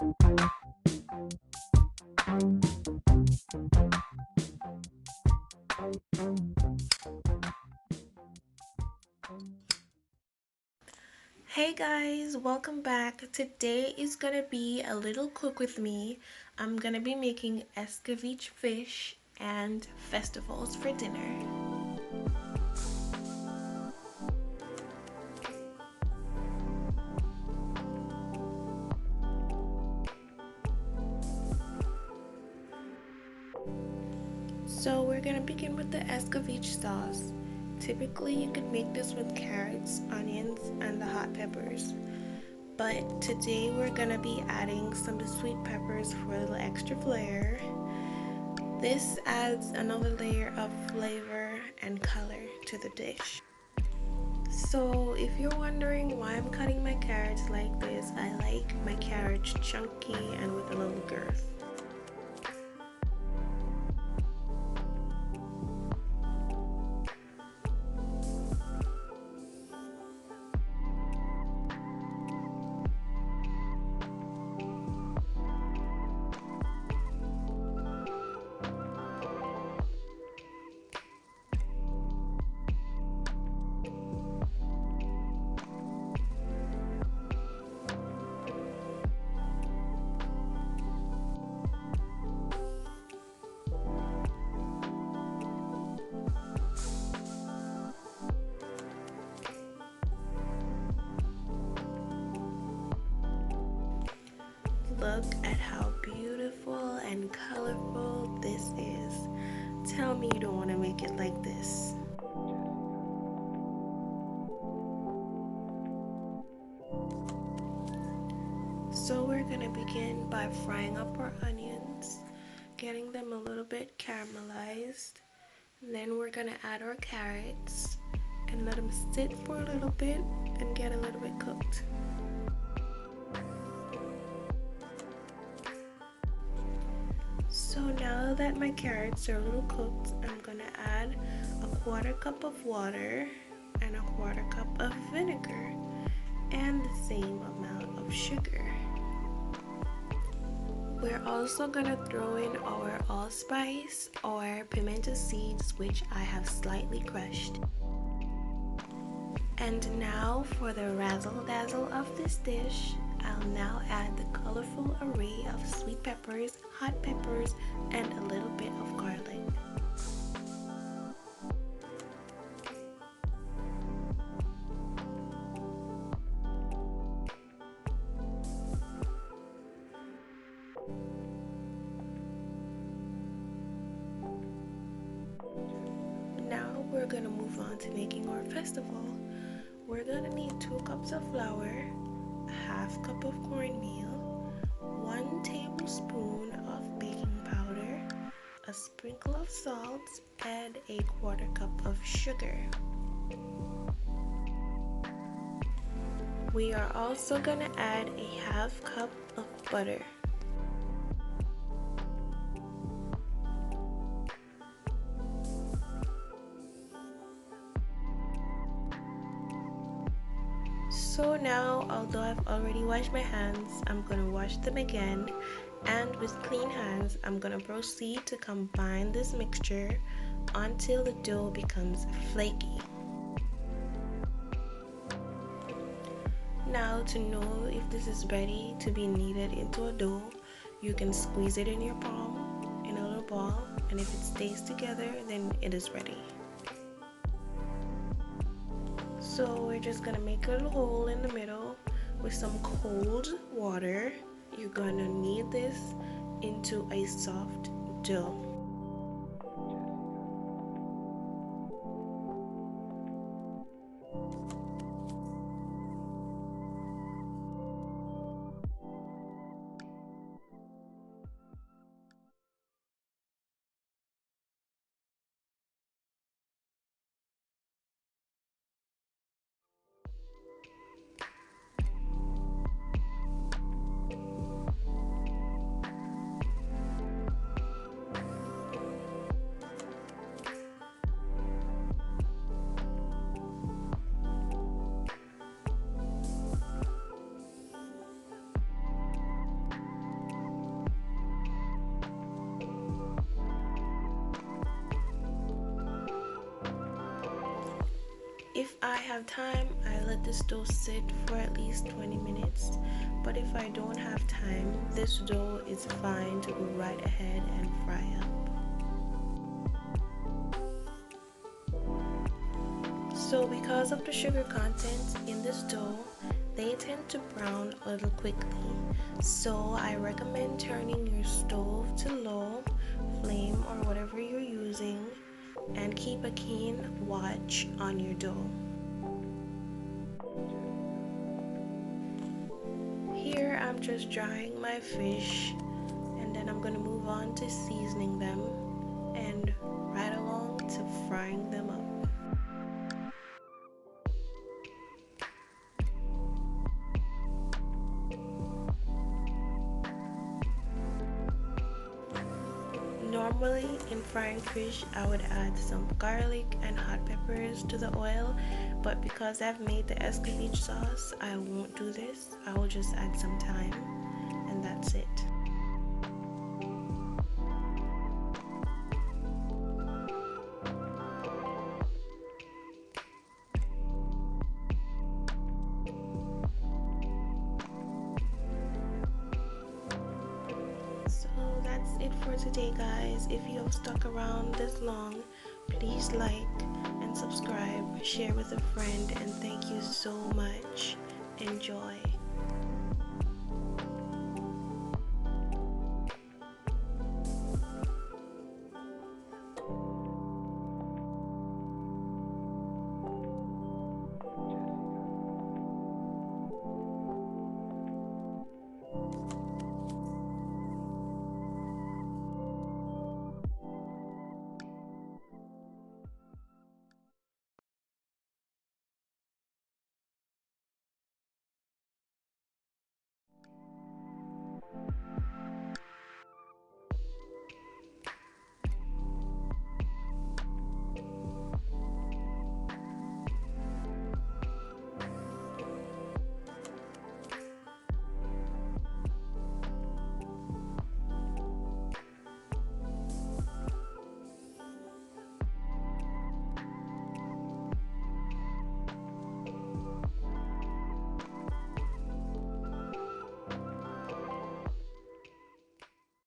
Hey guys, welcome back. Today is gonna be a little cook with me. I'm gonna be making Escovitch fish and festivals for dinner. So we're gonna begin with the Escovitch sauce. Typically you could make this with carrots, onions, and the hot peppers. But today we're gonna be adding some sweet peppers for a little extra flair. This adds another layer of flavor and color to the dish. So if you're wondering why I'm cutting my carrots like this, I like my carrots chunky and with a little girth. Look at how beautiful and colorful this is. Tell me you don't want to make it like this. So we're gonna begin by frying up our onions, getting them a little bit caramelized. And then we're gonna add our carrots and let them sit for a little bit and get a little bit cooked. So now that my carrots are a little cooked, I'm gonna add a 1/4 cup of water and a 1/4 cup of vinegar and the same amount of sugar. We're also gonna throw in our allspice or pimento seeds, which I have slightly crushed. And now for the razzle dazzle of this dish, I'll now add the colorful array of sweet peppers, hot peppers, and a little bit of garlic. Now we're gonna move on to making our festival. We're gonna need 2 cups of flour, a 1/2 cup of cornmeal, 1 tablespoon of baking powder, a sprinkle of salt, and a 1/4 cup of sugar. We are also gonna add a 1/2 cup of butter. So now, although I've already washed my hands, I'm gonna wash them again, and with clean hands, I'm gonna proceed to combine this mixture until the dough becomes flaky. Now, to know if this is ready to be kneaded into a dough, you can squeeze it in your palm in a little ball, and if it stays together, then it is ready. So we're just gonna make a little hole in the middle with some cold water. You're gonna knead this into a soft dough. If I have time, I let this dough sit for at least 20 minutes. But if I don't have time, this dough is fine to go right ahead and fry up. So because of the sugar content in this dough, they tend to brown a little quickly. So I recommend turning your stove to low flame or whatever you're using, and keep a keen watch on your dough. Here I'm just drying my fish, and then I'm gonna move on to seasoning them and right along to frying them up. Normally in frying fish I would add some garlic and hot peppers to the oil, but because I've made the Escovitch sauce, I won't do this. I will just add some thyme and that's it. So that's it for today, guys. If you have stuck around this long, please like and subscribe, share with a friend, and thank you so much. Enjoy.